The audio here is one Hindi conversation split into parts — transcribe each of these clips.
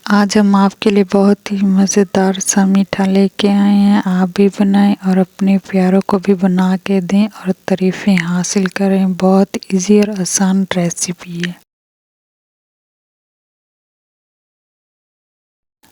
आज हम आपके लिए बहुत ही मज़ेदार सा मीठा लेके आए हैं। आप भी बनाएं और अपने प्यारों को भी बना के दें और तारीफ़ें हासिल करें। बहुत इजी और आसान रेसिपी है।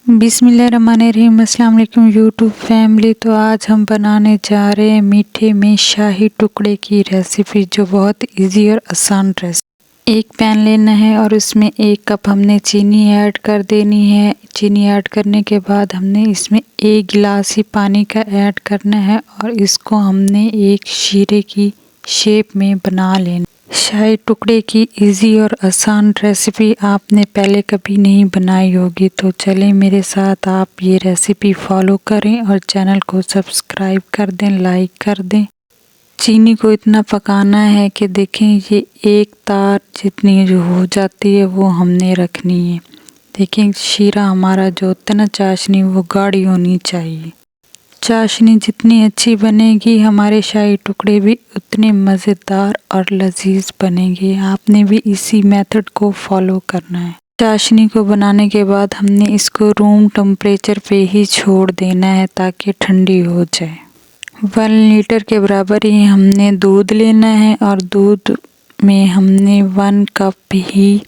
बिस्मिल्लाहिर्रहमानिर्रहीम। अस्सलाम वालेकुम यूट्यूब फैमिली। तो आज हम बनाने जा रहे हैं मीठे में शाही टुकड़े की रेसिपी, जो बहुत इजी और आसान रेसिपी। एक पैन लेना है और उसमें 1 कप हमने चीनी ऐड कर देनी है। चीनी ऐड करने के बाद हमने इसमें 1 गिलास ही पानी का ऐड करना है और इसको हमने एक शीरे की शेप में बना लेना। शाही टुकड़े की इजी और आसान रेसिपी आपने पहले कभी नहीं बनाई होगी, तो चलें मेरे साथ आप ये रेसिपी फॉलो करें और चैनल को सब्सक्राइब कर दें, लाइक कर दें। चीनी को इतना पकाना है कि देखें ये एक तार जितनी जो हो जाती है वो हमने रखनी है। देखें शीरा हमारा जो होता है ना, चाशनी, वो गाढ़ी होनी चाहिए। चाशनी जितनी अच्छी बनेगी हमारे शाही टुकड़े भी उतने मज़ेदार और लजीज बनेंगे। आपने भी इसी मेथड को फॉलो करना है। चाशनी को बनाने के बाद हमने इसको रूम टेम्परेचर पे ही छोड़ देना है ताकि ठंडी हो जाए। 1 लीटर के बराबर ही हमने दूध लेना है और दूध में हमने 1 कप ही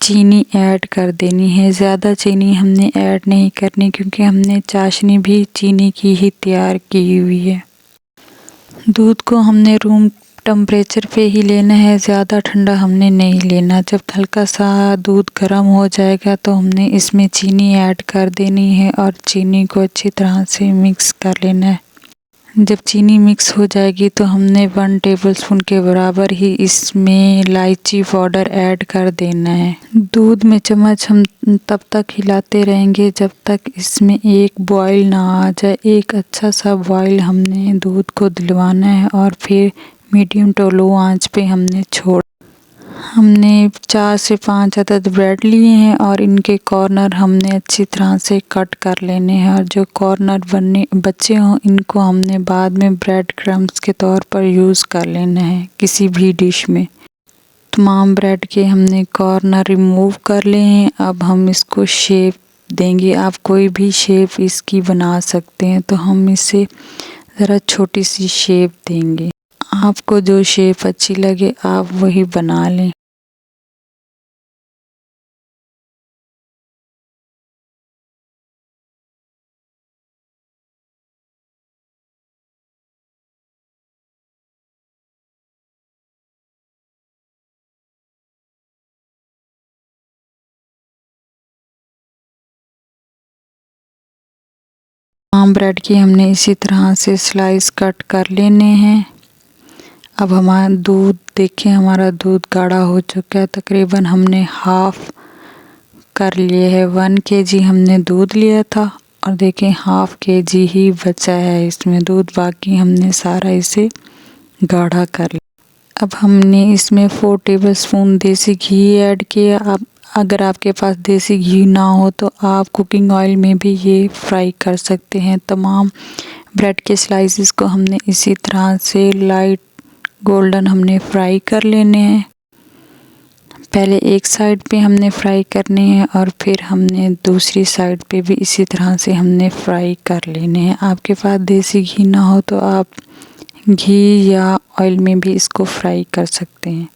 चीनी ऐड कर देनी है। ज़्यादा चीनी हमने ऐड नहीं करनी क्योंकि हमने चाशनी भी चीनी की ही तैयार की हुई है। दूध को हमने रूम टेम्परेचर पे ही लेना है, ज़्यादा ठंडा हमने नहीं लेना। जब हल्का सा दूध गर्म हो जाएगा तो हमने इसमें चीनी ऐड कर देनी है और चीनी को अच्छी तरह से मिक्स कर लेना है। जब चीनी मिक्स हो जाएगी तो हमने 1 टेबलस्पून के बराबर ही इसमें इलायची पाउडर ऐड कर देना है। दूध में चम्मच हम तब तक हिलाते रहेंगे जब तक इसमें एक बॉईल ना आ जाए। एक अच्छा सा बॉईल हमने दूध को दिलवाना है और फिर मीडियम टू लो आंच पे हमने 4 से 5 अदद ब्रेड लिए हैं और इनके कॉर्नर हमने अच्छी तरह से कट कर लेने हैं और जो कॉर्नर बचे हों इनको हमने बाद में ब्रेड क्रम्स के तौर पर यूज़ कर लेना है किसी भी डिश में। तमाम ब्रेड के हमने कॉर्नर रिमूव कर लिए हैं। अब हम इसको शेप देंगे। आप कोई भी शेप इसकी बना सकते हैं, तो हम इसे ज़रा छोटी सी शेप देंगे। आपको जो शेप अच्छी लगे आप वही बना लें। तमाम ब्रेड की हमने इसी तरह से स्लाइस कट कर लेने हैं। अब हमारा दूध देखिए, हमारा दूध गाढ़ा हो चुका है। तकरीबन हमने हाफ कर लिए है। 1 kg हमने दूध लिया था और देखें हाफ kg ही बचा है इसमें दूध, बाकी हमने सारा इसे गाढ़ा कर लिया। अब हमने इसमें 4 टेबलस्पून देसी घी ऐड किया। अब अगर आपके पास देसी घी ना हो तो आप कुकिंग ऑयल में भी ये फ्राई कर सकते हैं। तमाम ब्रेड के स्लाइसेस को हमने इसी तरह से लाइट गोल्डन हमने फ्राई कर लेने हैं। पहले एक साइड पे हमने फ्राई करने हैं और फिर हमने दूसरी साइड पे भी इसी तरह से हमने फ्राई कर लेने हैं। आपके पास देसी घी ना हो तो आप घी या ऑयल में भी इसको फ्राई कर सकते हैं।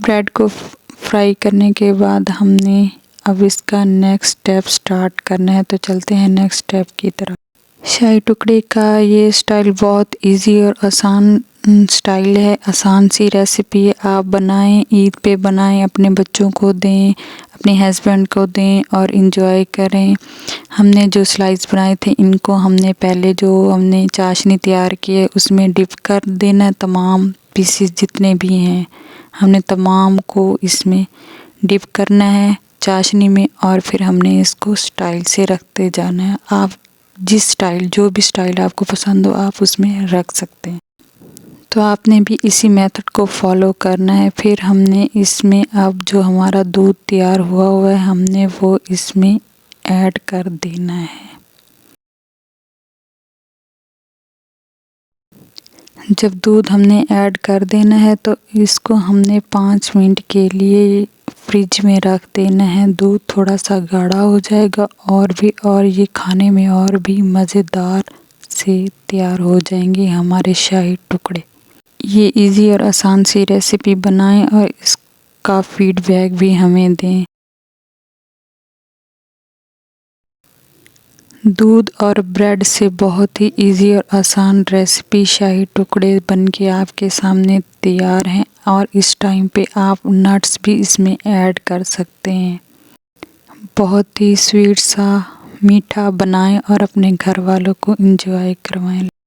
ब्रेड को फ्राई करने के बाद हमने अब इसका नेक्स्ट स्टेप स्टार्ट करना है, तो चलते हैं नेक्स्ट स्टेप की तरफ। शाही टुकड़े का ये स्टाइल बहुत इजी और आसान स्टाइल है, आसान सी रेसिपी है। आप बनाएं, ईद पे बनाएं, अपने बच्चों को दें, अपने हस्बैंड को दें और इन्जॉय करें। हमने जो स्लाइस बनाए थे इनको हमने पहले जो हमने चाशनी तैयार की है उसमें डिप कर देना है। तमाम पीसेस जितने भी हैं हमने तमाम को इसमें डिप करना है चाशनी में और फिर हमने इसको स्टाइल से रखते जाना है। आप जिस स्टाइल, जो भी स्टाइल आपको पसंद हो आप उसमें रख सकते हैं। तो आपने भी इसी मेथड को फॉलो करना है। फिर हमने इसमें अब जो हमारा दूध तैयार हुआ है हमने वो इसमें ऐड कर देना है। जब दूध हमने ऐड कर देना है तो इसको हमने 5 मिनट के लिए फ्रिज में रख देना है। दूध थोड़ा सा गाढ़ा हो जाएगा और ये खाने में और भी मज़ेदार से तैयार हो जाएंगे हमारे शाही टुकड़े। ये इजी और आसान सी रेसिपी बनाएं और इसका फीडबैक भी हमें दें। दूध और ब्रेड से बहुत ही इजी और आसान रेसिपी शाही टुकड़े बनके आपके सामने तैयार हैं और इस टाइम पे आप नट्स भी इसमें ऐड कर सकते हैं। बहुत ही स्वीट सा मीठा बनाएं और अपने घर वालों को एंजॉय करवाएं।